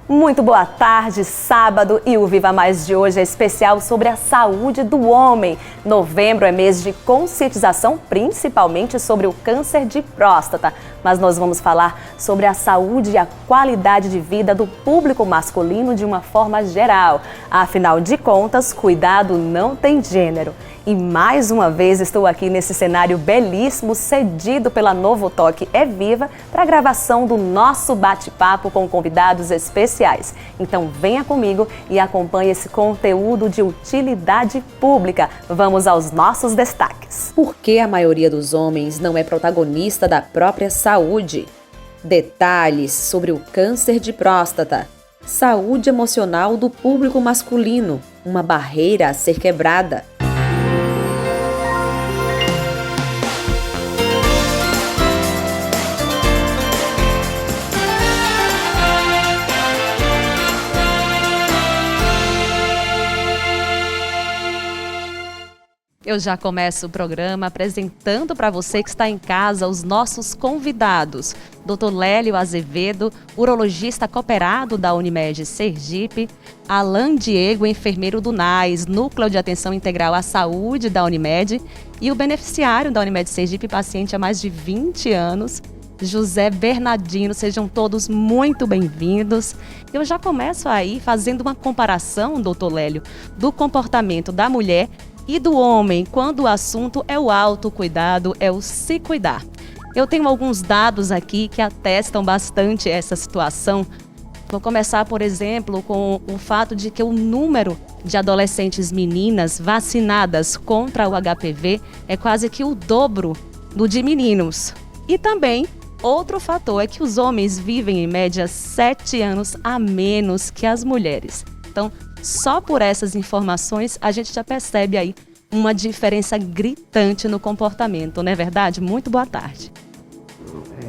Muito boa tarde, sábado, e o Viva Mais de hoje é especial sobre a saúde do homem. Novembro é mês de conscientização, principalmente sobre o câncer de próstata. Mas nós vamos falar sobre a saúde e a qualidade de vida do público masculino de uma forma geral. Afinal de contas, cuidado não tem gênero. E mais uma vez estou aqui nesse cenário belíssimo, cedido pela Novo Toque É Viva, para a gravação do nosso bate-papo com convidados especiais. Então venha comigo e acompanhe esse conteúdo de utilidade pública. Vamos aos nossos destaques. Por que a maioria dos homens não é protagonista da própria saúde? Detalhes sobre o câncer de próstata. Saúde emocional do público masculino, uma barreira a ser quebrada. Eu já começo o programa apresentando para você que está em casa os nossos convidados. Dr. Lélio Azevedo, urologista cooperado da Unimed Sergipe, Alan Diego, enfermeiro do NAS, Núcleo de Atenção Integral à Saúde da Unimed, e o beneficiário da Unimed Sergipe, paciente há mais de 20 anos, José Bernardino. Sejam todos muito bem-vindos. Eu já começo aí fazendo uma comparação, doutor Lélio, do comportamento da mulher e do homem, quando o assunto é o autocuidado, é o se cuidar. Eu tenho alguns dados aqui que atestam bastante essa situação. Vou começar, por exemplo, com o fato de que o número de adolescentes meninas vacinadas contra o HPV é quase que o dobro do de meninos. E também, outro fator é que os homens vivem em média 7 anos a menos que as mulheres. Então, só por essas informações, a gente já percebe aí uma diferença gritante no comportamento, não é verdade? Muito boa tarde.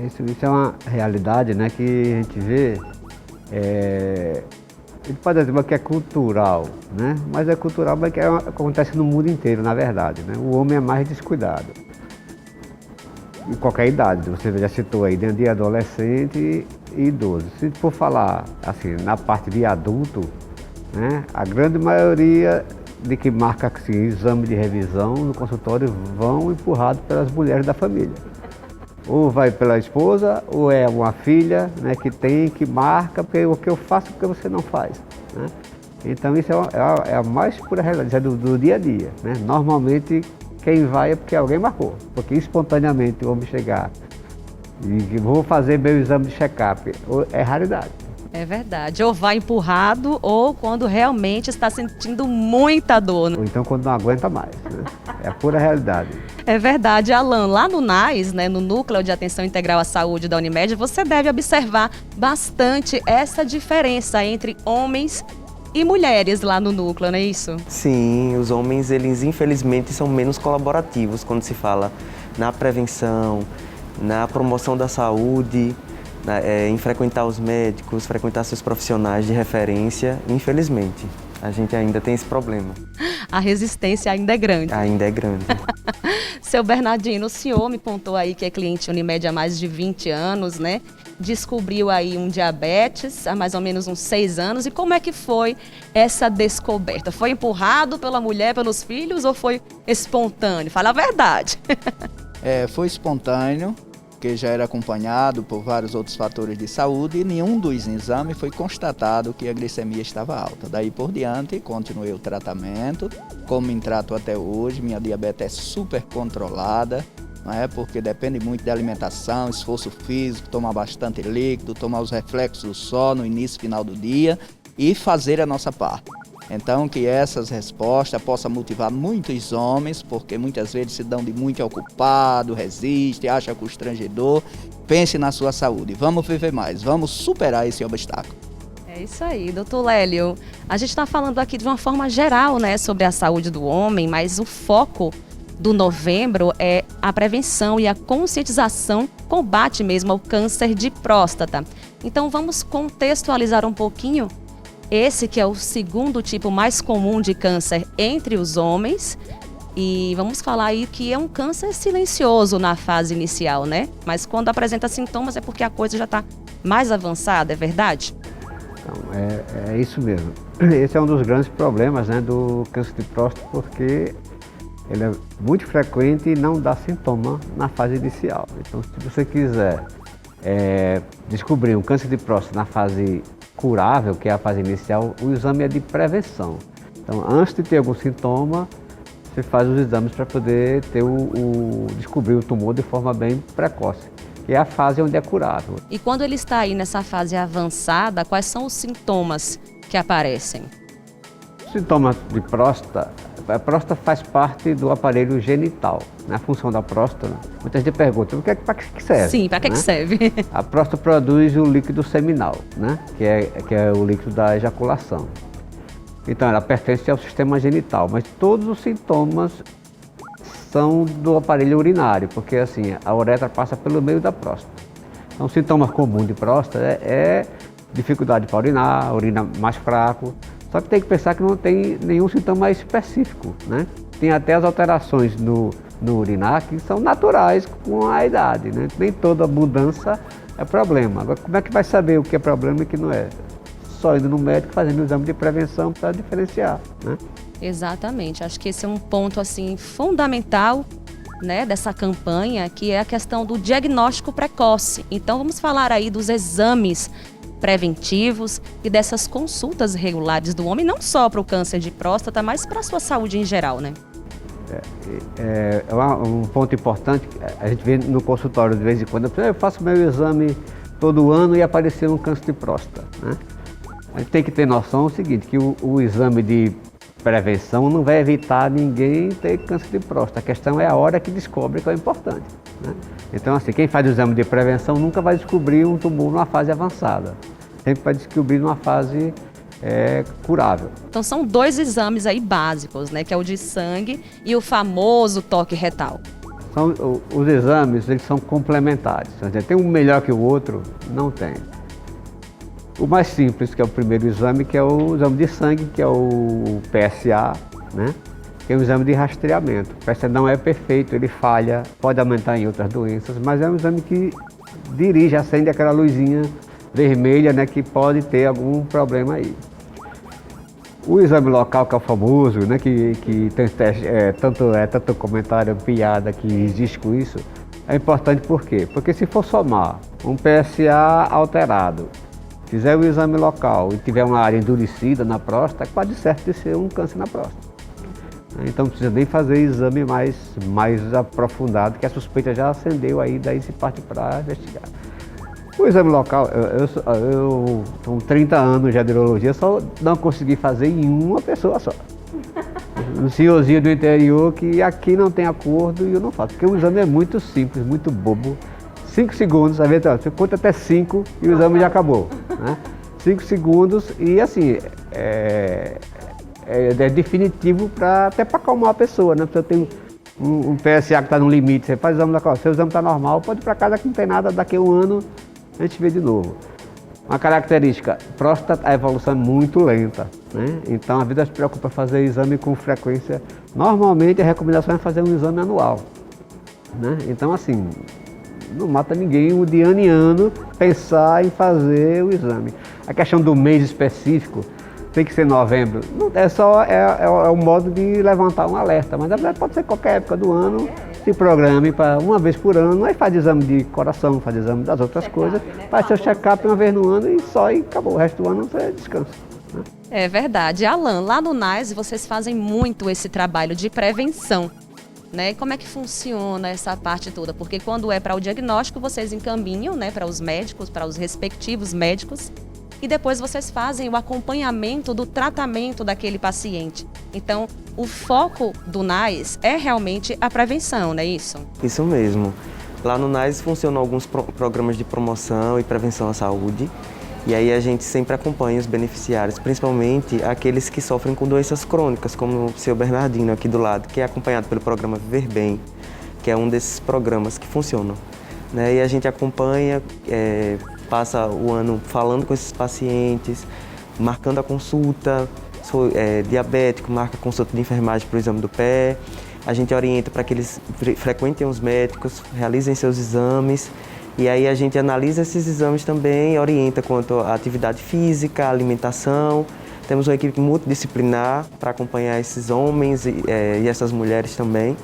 Isso é uma realidade, né, que a gente vê, a gente pode dizer que é cultural, né, mas é cultural, mas que acontece no mundo inteiro, na verdade, né? O homem é mais descuidado, em qualquer idade, você já citou aí, dentro de adolescente e idoso. Se for falar, assim, na parte de adulto, né, a grande maioria de que marca assim, exame de revisão no consultório vão empurrados pelas mulheres da família. Ou vai pela esposa, ou é uma filha, né, que marca, porque o que eu faço, porque você não faz, né? Então isso é a mais pura realidade, é do dia a dia, né? Normalmente quem vai é porque alguém marcou, porque espontaneamente o homem chegar e vou fazer meu exame de check-up, é raridade. É verdade, ou vai empurrado ou quando realmente está sentindo muita dor. Ou então quando não aguenta mais, né? É a pura realidade. É verdade, Alan, lá no NAS, né, no Núcleo de Atenção Integral à Saúde da Unimed, você deve observar bastante essa diferença entre homens e mulheres lá no núcleo, não é isso? Sim, os homens, eles infelizmente são menos colaborativos quando se fala na prevenção, na promoção da saúde, em frequentar os médicos, frequentar seus profissionais de referência. Infelizmente, a gente ainda tem esse problema. A resistência ainda é grande. Ainda é grande. Seu Bernardino, o senhor me contou aí que é cliente Unimed há mais de 20 anos, né? Descobriu aí um diabetes há mais ou menos uns 6 anos. E como é que foi essa descoberta? Foi empurrado pela mulher, pelos filhos, ou foi espontâneo? Fala a verdade. Foi espontâneo, porque já era acompanhado por vários outros fatores de saúde e nenhum dos exames foi constatado que a glicemia estava alta. Daí por diante, continuei o tratamento, como me trato até hoje, minha diabetes é super controlada, não é? Porque depende muito da alimentação, esforço físico, tomar bastante líquido, tomar os reflexos do sol no início e final do dia e fazer a nossa parte. Então, que essas respostas possam motivar muitos homens, porque muitas vezes se dão de muito ocupado, resiste, acha constrangedor. Pense na sua saúde. Vamos viver mais, vamos superar esse obstáculo. É isso aí, doutor Lélio. A gente está falando aqui de uma forma geral, né, sobre a saúde do homem, mas o foco do novembro é a prevenção e a conscientização, combate mesmo ao câncer de próstata. Então, vamos contextualizar um pouquinho esse que é o segundo tipo mais comum de câncer entre os homens. E vamos falar aí que é um câncer silencioso na fase inicial, né? Mas quando apresenta sintomas é porque a coisa já está mais avançada, é verdade? Então, é isso mesmo. Esse é um dos grandes problemas, né, do câncer de próstata, porque ele é muito frequente e não dá sintoma na fase inicial. Então, se você quiser descobrir um câncer de próstata na fase curável, que é a fase inicial, o exame é de prevenção. Então, antes de ter algum sintoma, você faz os exames para poder ter descobrir o tumor de forma bem precoce, que é a fase onde é curável. E quando ele está aí nessa fase avançada, quais são os sintomas que aparecem? Os sintomas de próstata, a próstata faz parte do aparelho genital, né? A função da próstata, muita gente pergunta, para que serve? Sim, para que serve? A próstata produz o líquido seminal, né? que é o líquido da ejaculação. Então, ela pertence ao sistema genital, mas todos os sintomas são do aparelho urinário, porque assim, a uretra passa pelo meio da próstata. Então, o sintoma comum de próstata é dificuldade para urinar, urina mais fraco, só que tem que pensar que não tem nenhum sintoma específico, né? Tem até as alterações no urinar que são naturais com a idade, né? Nem toda mudança é problema. Agora, como é que vai saber o que é problema e o que não é? Só indo no médico fazendo o exame de prevenção para diferenciar, né? Exatamente, acho que esse é um ponto assim fundamental, né, dessa campanha, que é a questão do diagnóstico precoce. Então vamos falar aí dos exames preventivos e dessas consultas regulares do homem, não só para o câncer de próstata, mas para a sua saúde em geral, né? Um ponto importante, a gente vê no consultório de vez em quando, eu faço meu exame todo ano e apareceu um câncer de próstata, né? A gente tem que ter noção do seguinte, que o exame de prevenção não vai evitar ninguém ter câncer de próstata. A questão é a hora que descobre, que é importante, né? Então, assim, quem faz o exame de prevenção nunca vai descobrir um tumor numa fase avançada. Sempre vai descobrir numa fase curável. Então são 2 exames aí básicos, né? Que é o de sangue e o famoso toque retal. Os exames, eles são complementares. Tem um melhor que o outro? Não tem. O mais simples, que é o primeiro exame, que é o exame de sangue, que é o PSA, né? Que é um exame de rastreamento. O PSA não é perfeito, ele falha, pode aumentar em outras doenças, mas é um exame que dirige, acende aquela luzinha vermelha, né, que pode ter algum problema aí. O exame local, que é o famoso, né, que tem tanto comentário, piada que existe com isso, é importante por quê? Porque se for somar um PSA alterado, fizer o exame local e tiver uma área endurecida na próstata, é quase certo de ser um câncer na próstata. Então não precisa nem fazer exame mais aprofundado, que a suspeita já acendeu aí, daí se parte para investigar. O exame local, eu com 30 anos já de urologia, só não consegui fazer em uma pessoa só. Um senhorzinho do interior que aqui não tem acordo e eu não faço, porque o exame é muito simples, muito bobo. 5 segundos, às vezes você conta até 5 e o exame já acabou, né? 5 segundos e assim, é definitivo até para acalmar a pessoa, né? Você tem um PSA que está no limite, você faz o exame local, seu exame está normal, pode ir para casa que não tem nada, daqui a um ano a gente vê de novo. Uma característica, próstata, a evolução é muito lenta, né? Então a vida se preocupa em fazer exame com frequência. Normalmente a recomendação é fazer um exame anual, né? Então assim, não mata ninguém de ano em ano pensar em fazer o exame. A questão do mês específico, tem que ser novembro, é um modo de levantar um alerta, mas na verdade pode ser qualquer época do ano, se programe para uma vez por ano, aí faz exame de coração, faz exame das outras coisas, faz seu check-up uma vez no ano e acabou, o resto do ano você descansa, né? É verdade. Alan, lá no NAS vocês fazem muito esse trabalho de prevenção, né? Como é que funciona essa parte toda? Porque quando é para o diagnóstico, vocês encaminham, né, para os médicos, para os respectivos médicos, e depois vocês fazem o acompanhamento do tratamento daquele paciente. Então, o foco do NAS é realmente a prevenção, não é isso? Isso mesmo. Lá no NAS funcionam alguns programas de promoção e prevenção à saúde. E aí a gente sempre acompanha os beneficiários, principalmente aqueles que sofrem com doenças crônicas, como o seu Bernardino aqui do lado, que é acompanhado pelo programa Viver Bem, que é um desses programas que funcionam, né? E a gente acompanha, passa o ano falando com esses pacientes, marcando a consulta, diabético, marca a consulta de enfermagem para o exame do pé. A gente orienta para que eles frequentem os médicos, realizem seus exames E aí a gente analisa esses exames também, orienta quanto à atividade física, alimentação. Temos uma equipe multidisciplinar para acompanhar esses homens e essas mulheres também.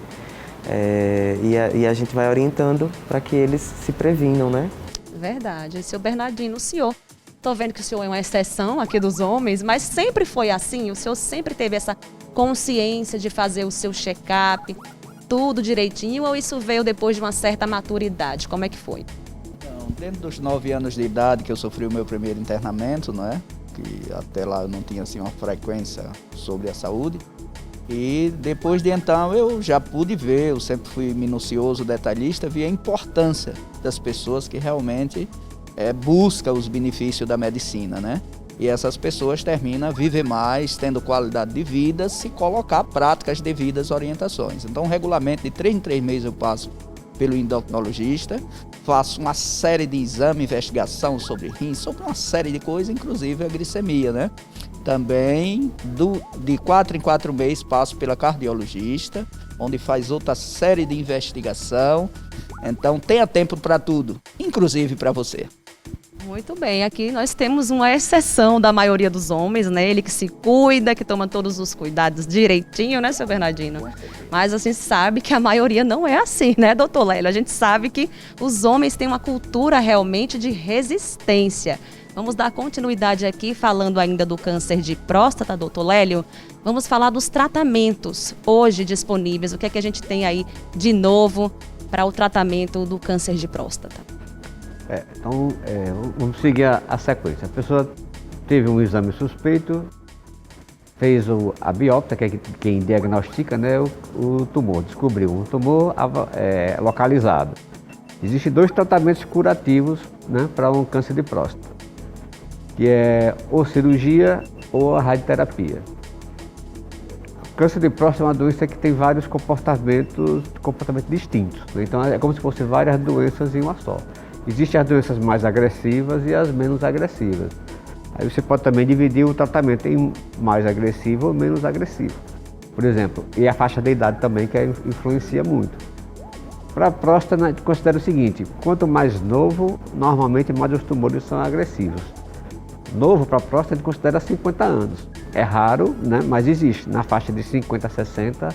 E a gente vai orientando para que eles se previnam, né? Verdade. Seu Bernardino, o senhor, estou vendo que o senhor é uma exceção aqui dos homens, mas sempre foi assim? O senhor sempre teve essa consciência de fazer o seu check-up, tudo direitinho, ou isso veio depois de uma certa maturidade? Como é que foi? Então, dentro dos 9 anos de idade que eu sofri o meu primeiro internamento, não é? Que até lá eu não tinha assim, uma frequência sobre a saúde. E depois de então eu já pude ver, eu sempre fui minucioso, detalhista, vi a importância das pessoas que realmente buscam os benefícios da medicina, né? E essas pessoas terminam a viver mais, tendo qualidade de vida, se colocar à prática as devidas orientações. Então, regularmente, de 3 em 3 meses eu passo pelo endocrinologista, faço uma série de exames, investigação sobre rins, sobre uma série de coisas, inclusive a glicemia, né? Também, de 4 em 4 meses, passo pela cardiologista, onde faz outra série de investigação. Então, tenha tempo para tudo, inclusive para você. Muito bem, aqui nós temos uma exceção da maioria dos homens, né? Ele que se cuida, que toma todos os cuidados direitinho, né, seu Bernardino? Mas a gente sabe que a maioria não é assim, né, doutor Lélio? A gente sabe que os homens têm uma cultura realmente de resistência. Vamos dar continuidade aqui, falando ainda do câncer de próstata, doutor Lélio. Vamos falar dos tratamentos hoje disponíveis. O que é que a gente tem aí de novo para o tratamento do câncer de próstata? Então, vamos seguir a sequência. A pessoa teve um exame suspeito, fez a biópsia, que é quem diagnostica, né, o tumor, descobriu um tumor localizado. Existem 2 tratamentos curativos, né, para um câncer de próstata, que é ou cirurgia ou a radioterapia. O câncer de próstata é uma doença que tem vários comportamentos distintos, né? Então é como se fossem várias doenças em uma só. Existem as doenças mais agressivas e as menos agressivas. Aí você pode também dividir o tratamento em mais agressivo ou menos agressivo. Por exemplo, e a faixa de idade também, que influencia muito. Para a próstata, a gente considera o seguinte: quanto mais novo, normalmente mais os tumores são agressivos. Novo para a próstata, a gente considera 50 anos. É raro, né, mas existe. Na faixa de 50 a 60,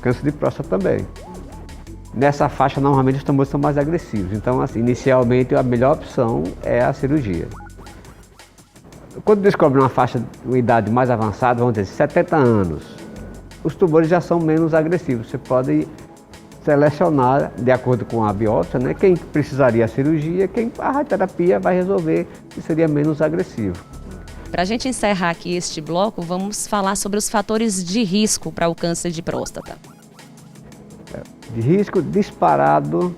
câncer de próstata também. Nessa faixa, normalmente, os tumores são mais agressivos. Então, assim, inicialmente, a melhor opção é a cirurgia. Quando descobre uma faixa de idade mais avançada, vamos dizer, 70 anos, os tumores já são menos agressivos. Você pode selecionar, de acordo com a biópsia, né, quem precisaria da cirurgia, quem a radioterapia vai resolver, que seria menos agressivo. Para a gente encerrar aqui este bloco, vamos falar sobre os fatores de risco para o câncer de próstata. De risco disparado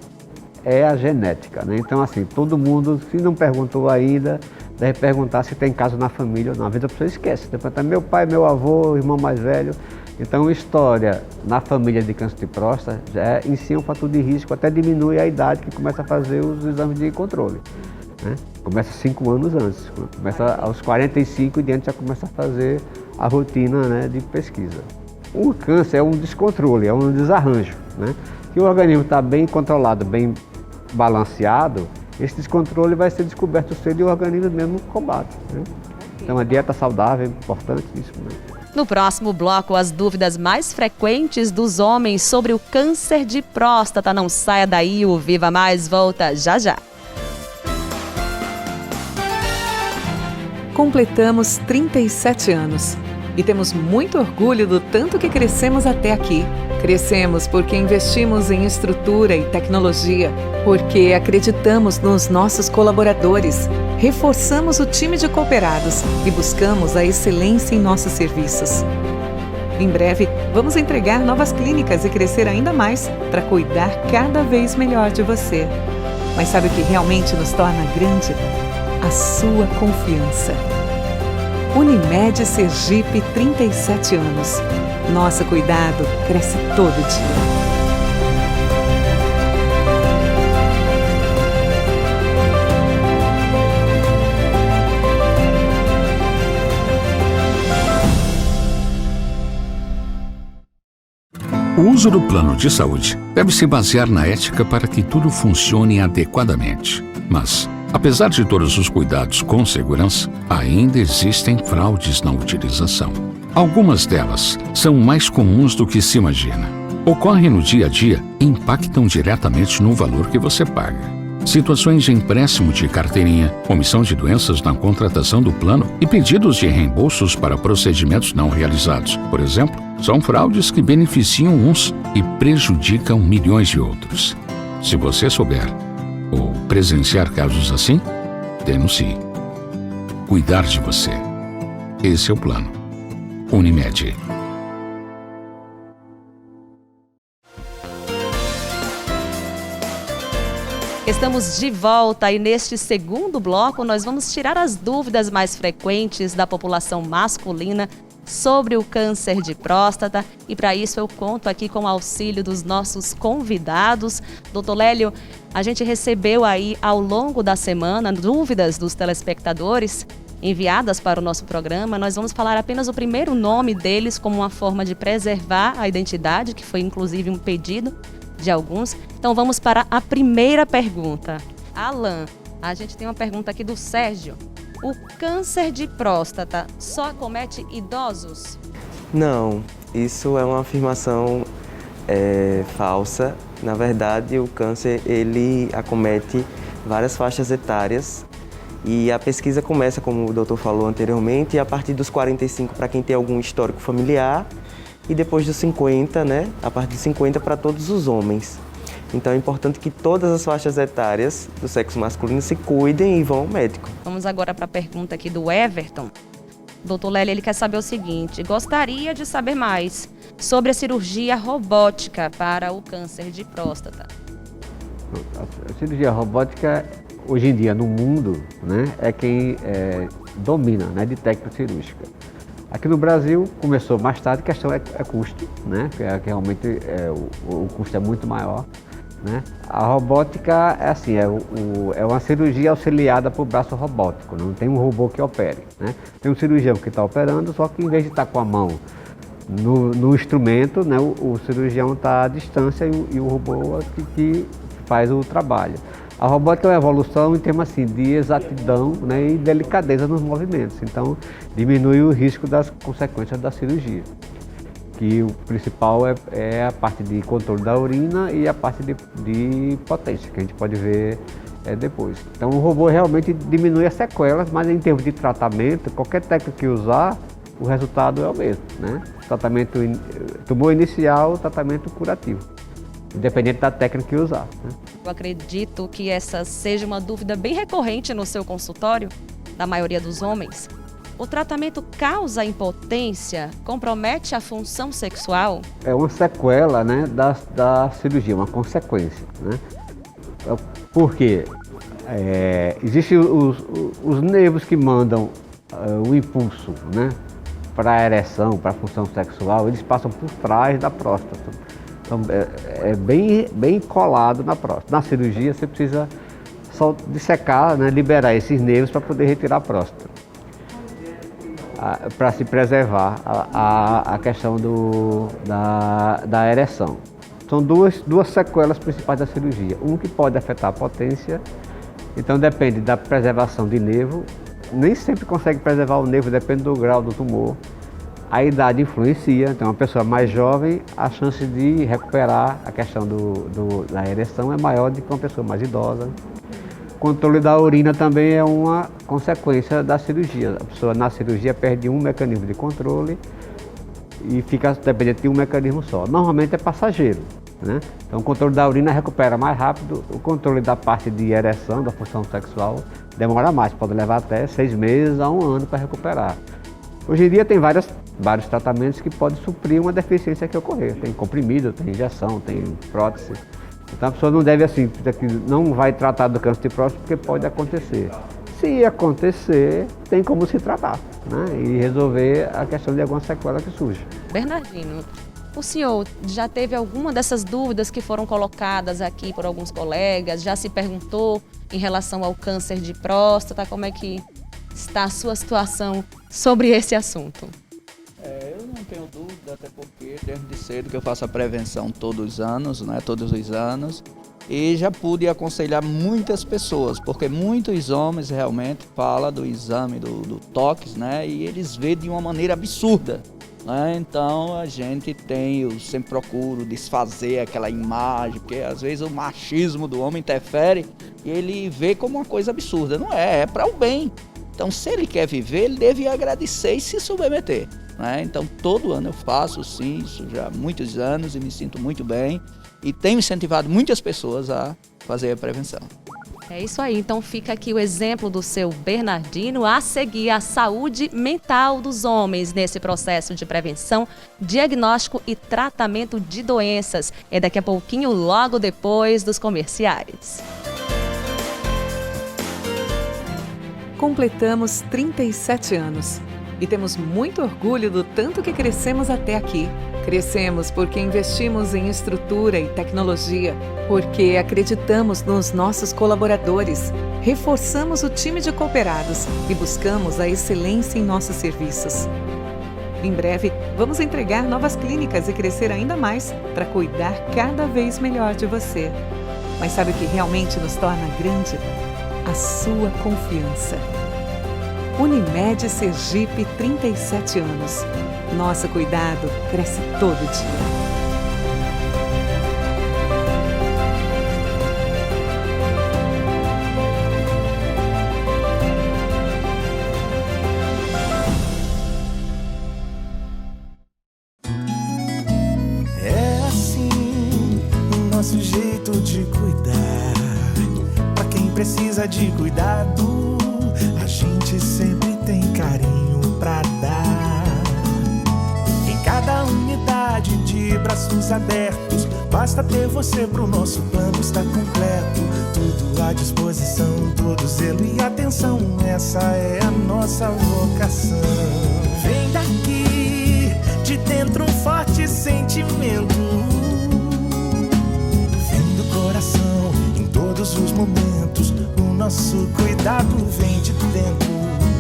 é a genética, né? Então, assim, todo mundo, se não perguntou ainda, deve perguntar se tem caso na família ou não. Às vezes a pessoa esquece, pergunta meu pai, meu avô, irmão mais velho. Então, história na família de câncer de próstata já é em si um fator de risco, até diminui a idade que começa a fazer os exames de controle, né? Começa 5 anos antes, começa aos 45 e diante já começa a fazer a rotina, né, de pesquisa. O câncer é um descontrole, é um desarranjo, né? Se o organismo está bem controlado, bem balanceado, esse descontrole vai ser descoberto cedo e o organismo mesmo combate, né? Então a dieta saudável é importante isso, né? No próximo bloco, as dúvidas mais frequentes dos homens sobre o câncer de próstata. Não saia daí, o Viva Mais volta já já. Completamos 37 anos. E temos muito orgulho do tanto que crescemos até aqui. Crescemos porque investimos em estrutura e tecnologia, porque acreditamos nos nossos colaboradores, reforçamos o time de cooperados e buscamos a excelência em nossos serviços. Em breve, vamos entregar novas clínicas e crescer ainda mais para cuidar cada vez melhor de você. Mas sabe o que realmente nos torna grande? A sua confiança. Unimed Sergipe, 37 anos. Nosso cuidado cresce todo dia. uso do plano de saúde deve se basear na ética para que tudo funcione adequadamente. Mas, apesar de todos os cuidados com segurança, ainda existem fraudes na utilização. Algumas delas são mais comuns do que se imagina. Ocorrem no dia a dia e impactam diretamente no valor que você paga. Situações de empréstimo de carteirinha, omissão de doenças na contratação do plano e pedidos de reembolsos para procedimentos não realizados, por exemplo, são fraudes que beneficiam uns e prejudicam milhões de outros. Se você souber ou presenciar casos assim, denuncie. Cuidar de você. Esse é o plano. Unimed. Estamos de volta e neste segundo bloco nós vamos tirar as dúvidas mais frequentes da população masculina sobre o câncer de próstata e para isso eu conto aqui com o auxílio dos nossos convidados. Doutor Lélio, a gente recebeu aí ao longo da semana dúvidas dos telespectadores enviadas para o nosso programa. Nós vamos falar apenas o primeiro nome deles como uma forma de preservar a identidade, que foi inclusive um pedido de alguns. Então vamos para a primeira pergunta. Alan, a gente tem uma pergunta aqui do Sérgio. O câncer de próstata só acomete idosos? Não, isso é uma afirmação falsa. Na verdade, o câncer ele acomete várias faixas etárias e a pesquisa começa, como o doutor falou anteriormente, a partir dos 45 para quem tem algum histórico familiar e depois dos 50, né? A partir dos 50 para todos os homens. Então é importante que todas as faixas etárias do sexo masculino se cuidem e vão ao médico. Vamos agora para a pergunta aqui do Everton. Doutor Lélio, ele quer saber o seguinte: gostaria de saber mais sobre a cirurgia robótica para o câncer de próstata. A cirurgia robótica, hoje em dia no mundo, né, é quem domina, né, de técnica cirúrgica. Aqui no Brasil começou mais tarde, a questão é custo, né, que realmente o custo é muito maior. Né? A robótica é assim, é uma cirurgia auxiliada por braço robótico, não tem um robô que opere. Né? Tem um cirurgião que está operando, só que em vez de estar com a mão no instrumento, né, o cirurgião está à distância e o robô que faz o trabalho. A robótica é uma evolução em termos assim, de exatidão, né, e delicadeza nos movimentos, então diminui o risco das consequências da cirurgia. Que o principal é a parte de controle da urina e a parte de potência, que a gente pode ver depois. Então o robô realmente diminui as sequelas, mas em termos de tratamento, qualquer técnica que usar, o resultado é o mesmo. Né? Tratamento tumor inicial, tratamento curativo, independente da técnica que usar. Né? Eu acredito que essa seja uma dúvida bem recorrente no seu consultório, da maioria dos homens. O tratamento causa impotência? Compromete a função sexual? É uma sequela, né, da cirurgia, uma consequência. Né? Por quê? Existem os nervos que mandam o impulso, né, para a ereção, para a função sexual, eles passam por trás da próstata. Então, é bem colado na próstata. Na cirurgia, você precisa só dissecar, né, liberar esses nervos para poder retirar a próstata. Para se preservar a questão da ereção. São duas sequelas principais da cirurgia. Um que pode afetar a potência, então depende da preservação de nervo. Nem sempre consegue preservar o nervo, depende do grau do tumor. A idade influencia, então uma pessoa mais jovem, a chance de recuperar a questão da ereção é maior do que uma pessoa mais idosa. O controle da urina também é uma consequência da cirurgia. A pessoa na cirurgia perde um mecanismo de controle e fica dependente de um mecanismo só. Normalmente é passageiro, né? Então o controle da urina recupera mais rápido, o controle da parte de ereção, da função sexual, demora mais, pode levar até 6 meses a 1 ano para recuperar. Hoje em dia tem vários tratamentos que podem suprir uma deficiência que ocorrer. Tem comprimido, tem injeção, tem prótese. Então a pessoa não deve não vai tratar do câncer de próstata porque pode acontecer. Se acontecer, tem como se tratar, né? E resolver a questão de alguma sequela que surge. Bernardino, o senhor já teve alguma dessas dúvidas que foram colocadas aqui por alguns colegas? Já se perguntou em relação ao câncer de próstata? Como é que está a sua situação sobre esse assunto? Eu não tenho dúvida, até porque desde cedo que eu faço a prevenção todos os anos, e já pude aconselhar muitas pessoas, porque muitos homens realmente falam do exame do toques, né? E eles veem de uma maneira absurda. Então eu sempre procuro desfazer aquela imagem, porque às vezes o machismo do homem interfere e ele vê como uma coisa absurda. Não é para o bem. Então, se ele quer viver, ele deve agradecer e se submeter. Então, todo ano eu faço sim, isso já há muitos anos e me sinto muito bem e tenho incentivado muitas pessoas a fazer a prevenção. É isso aí, então fica aqui o exemplo do seu Bernardino a seguir a saúde mental dos homens nesse processo de prevenção, diagnóstico e tratamento de doenças. É daqui a pouquinho, logo depois dos comerciais. Completamos 37 anos e temos muito orgulho do tanto que crescemos até aqui. Crescemos porque investimos em estrutura e tecnologia, porque acreditamos nos nossos colaboradores, reforçamos o time de cooperados e buscamos a excelência em nossos serviços. Em breve, vamos entregar novas clínicas e crescer ainda mais para cuidar cada vez melhor de você. Mas sabe o que realmente nos torna grande? A sua confiança. Unimed Sergipe, 37 anos. Nosso cuidado cresce todo dia. É assim o nosso jeito de cuidar. Pra quem precisa de cuidado, a gente sempre tem carinho pra dar. Em cada unidade de braços abertos, basta ter você pro nosso plano estar completo. Tudo à disposição, todo zelo e atenção, essa é a nossa vocação. Vem daqui, de dentro um forte sentimento, vem do coração, em todos os momentos, o nosso cuidado vem de dentro.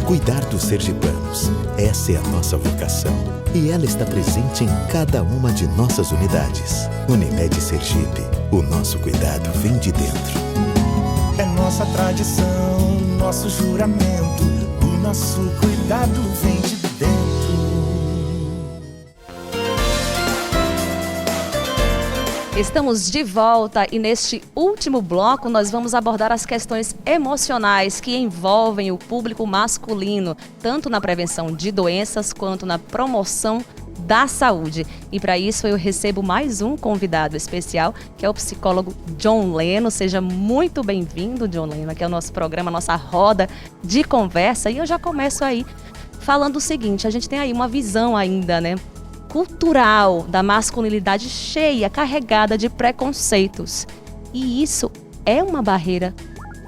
Cuidar dos sergipanos, essa é a nossa vocação. E ela está presente em cada uma de nossas unidades. Unimed Sergipe, o nosso cuidado vem de dentro. É nossa tradição, nosso juramento, o nosso cuidado vem de dentro. Estamos de volta e neste último bloco nós vamos abordar as questões emocionais que envolvem o público masculino, tanto na prevenção de doenças quanto na promoção da saúde. E para isso eu recebo mais um convidado especial, que é o psicólogo John Leno. Seja muito bem-vindo, John Leno, aqui é o nosso programa, nossa roda de conversa. E eu já começo aí falando o seguinte, a gente tem aí uma visão ainda, né, cultural da masculinidade cheia, carregada de preconceitos. E isso é uma barreira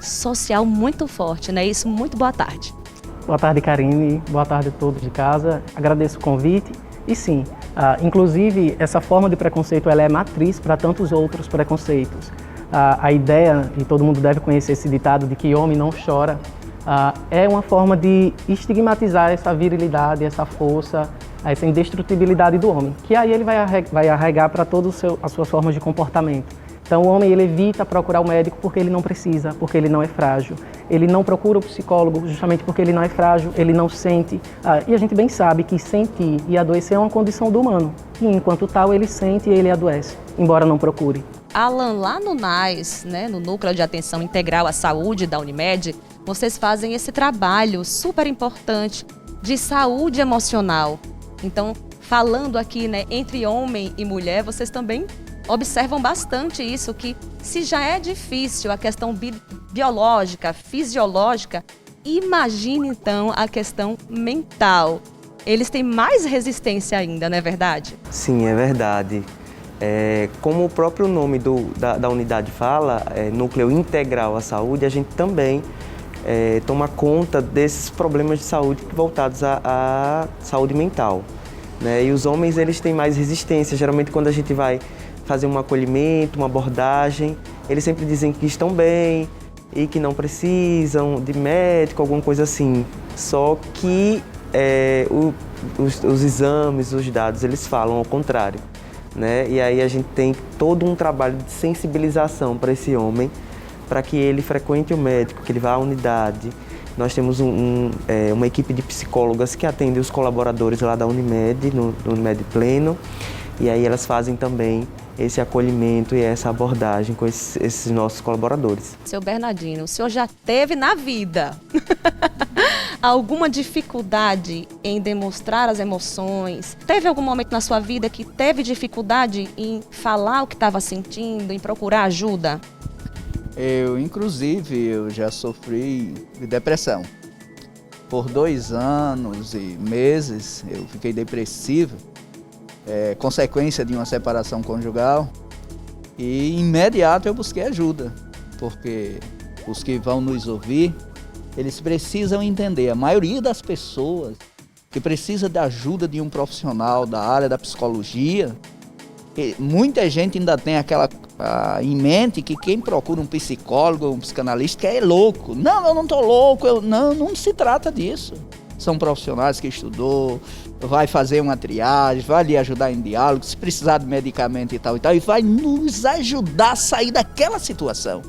social muito forte, né? Isso, muito boa tarde. Boa tarde, Karine. Boa tarde a todos de casa. Agradeço o convite. E sim, inclusive, essa forma de preconceito ela é matriz para tantos outros preconceitos. A ideia, e todo mundo deve conhecer esse ditado, de que homem não chora, é uma forma de estigmatizar essa virilidade, essa força, essa indestrutibilidade do homem, que aí ele vai arraigar para todas as suas formas de comportamento. Então o homem ele evita procurar o médico porque ele não precisa, porque ele não é frágil. Ele não procura o psicólogo justamente porque ele não é frágil, ele não sente. E a gente bem sabe que sentir e adoecer é uma condição do humano. E enquanto tal ele sente e ele adoece, embora não procure. Alan, lá no NAS, né, no Núcleo de Atenção Integral à Saúde da Unimed, vocês fazem esse trabalho super importante de saúde emocional. Então, falando aqui, né, entre homem e mulher, vocês também observam bastante isso, que se já é difícil a questão biológica, fisiológica, imagine então a questão mental. Eles têm mais resistência ainda, não é verdade? Sim, é verdade. Como o próprio nome da unidade fala, Núcleo Integral à Saúde, a gente também toma conta desses problemas de saúde voltados à saúde mental, né? E os homens eles têm mais resistência. Geralmente quando a gente vai fazer um acolhimento, uma abordagem, eles sempre dizem que estão bem e que não precisam de médico, alguma coisa assim. Só que os exames, os dados, eles falam ao contrário, né? E aí a gente tem todo um trabalho de sensibilização para esse homem, para que ele frequente o médico, que ele vá à unidade. Nós temos uma equipe de psicólogas que atende os colaboradores lá da Unimed, no Unimed Pleno, e aí elas fazem também esse acolhimento e essa abordagem com esses nossos colaboradores. Seu Bernardino, o senhor já teve na vida alguma dificuldade em demonstrar as emoções? Teve algum momento na sua vida que teve dificuldade em falar o que estava sentindo, em procurar ajuda? Eu já sofri de depressão. Por 2 anos e meses eu fiquei depressivo, consequência de uma separação conjugal, e imediato eu busquei ajuda, porque os que vão nos ouvir, eles precisam entender, a maioria das pessoas que precisa da ajuda de um profissional da área da psicologia, muita gente ainda tem aquela em mente que quem procura um psicólogo, um psicanalista, é louco. Não, eu não estou louco, não se trata disso. São profissionais que estudou, vai fazer uma triagem, vai lhe ajudar em diálogo, se precisar de medicamento e tal, e vai nos ajudar a sair daquela situação.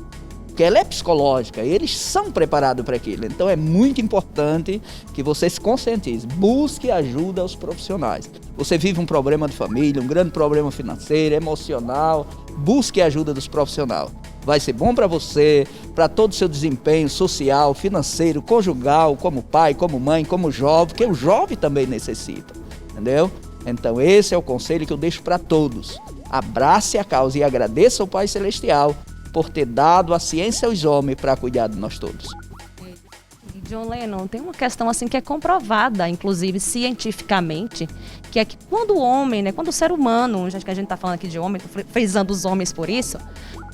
Porque ela é psicológica, eles são preparados para aquilo. Então é muito importante que você se conscientize, busque ajuda aos profissionais. Você vive um problema de família, um grande problema financeiro, emocional, busque a ajuda dos profissionais. Vai ser bom para você, para todo o seu desempenho social, financeiro, conjugal, como pai, como mãe, como jovem, porque o jovem também necessita, entendeu? Então esse é o conselho que eu deixo para todos. Abrace a causa e agradeça ao Pai Celestial por ter dado a ciência aos homens para cuidar de nós todos. John Lennon, tem uma questão assim que é comprovada, inclusive cientificamente, que é que quando o homem, né, quando o ser humano, já que a gente está falando aqui de homem, frisando os homens por isso,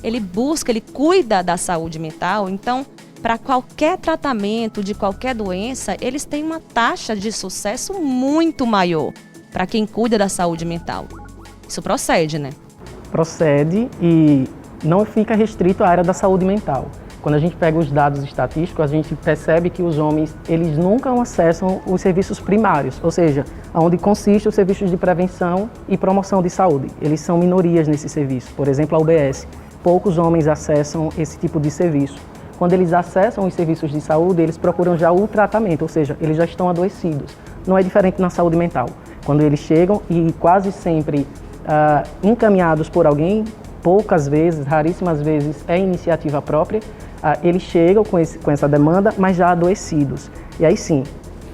ele busca, ele cuida da saúde mental, então, para qualquer tratamento de qualquer doença, eles têm uma taxa de sucesso muito maior para quem cuida da saúde mental. Isso procede, né? Procede e não fica restrito à área da saúde mental. Quando a gente pega os dados estatísticos, a gente percebe que os homens, eles nunca acessam os serviços primários, ou seja, onde consiste os serviços de prevenção e promoção de saúde. Eles são minorias nesse serviço. Por exemplo, a UBS. Poucos homens acessam esse tipo de serviço. Quando eles acessam os serviços de saúde, eles procuram já o tratamento, ou seja, eles já estão adoecidos. Não é diferente na saúde mental. Quando eles chegam e quase sempre encaminhados por alguém, poucas vezes, raríssimas vezes, é iniciativa própria, eles chegam com essa demanda, mas já adoecidos. E aí sim,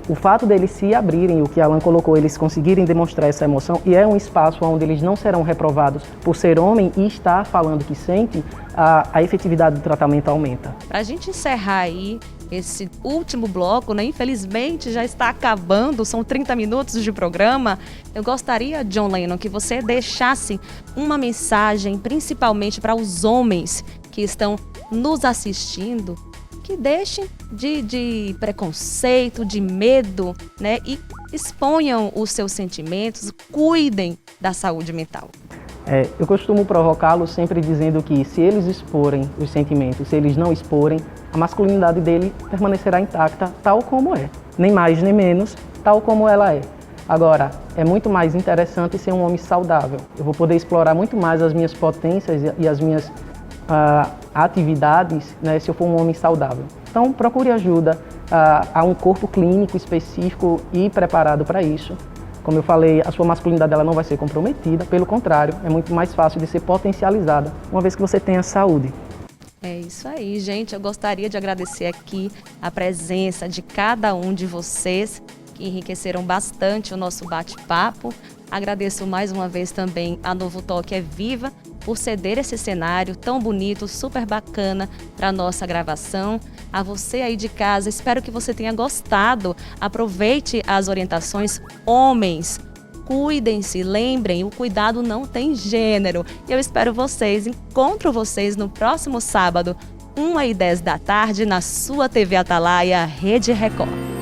o fato deles se abrirem, o que Alan colocou, eles conseguirem demonstrar essa emoção, e é um espaço onde eles não serão reprovados por ser homem e estar falando que sente, a efetividade do tratamento aumenta. Para a gente encerrar aí esse último bloco, né? Infelizmente já está acabando, são 30 minutos de programa. Eu gostaria, John Lennon, que você deixasse uma mensagem, principalmente para os homens que estão nos assistindo, que deixem de preconceito, de medo, né? E exponham os seus sentimentos, cuidem da saúde mental. Eu costumo provocá-los sempre dizendo que se eles exporem os sentimentos, se eles não exporem, a masculinidade dele permanecerá intacta tal como é. Nem mais nem menos, tal como ela é. Agora, é muito mais interessante ser um homem saudável. Eu vou poder explorar muito mais as minhas potências e as minhas atividades, né, se eu for um homem saudável. Então, procure ajuda a um corpo clínico específico e preparado para isso. Como eu falei, a sua masculinidade ela não vai ser comprometida, pelo contrário, é muito mais fácil de ser potencializada, uma vez que você tenha saúde. É isso aí, gente. Eu gostaria de agradecer aqui a presença de cada um de vocês, que enriqueceram bastante o nosso bate-papo. Agradeço mais uma vez também a Novo Toque é Viva por ceder esse cenário tão bonito, super bacana para a nossa gravação. A você aí de casa, espero que você tenha gostado. Aproveite as orientações. Homens, cuidem-se, lembrem, o cuidado não tem gênero. Eu espero vocês, encontro vocês no próximo sábado, 1h10 da tarde, na sua TV Atalaia, Rede Record.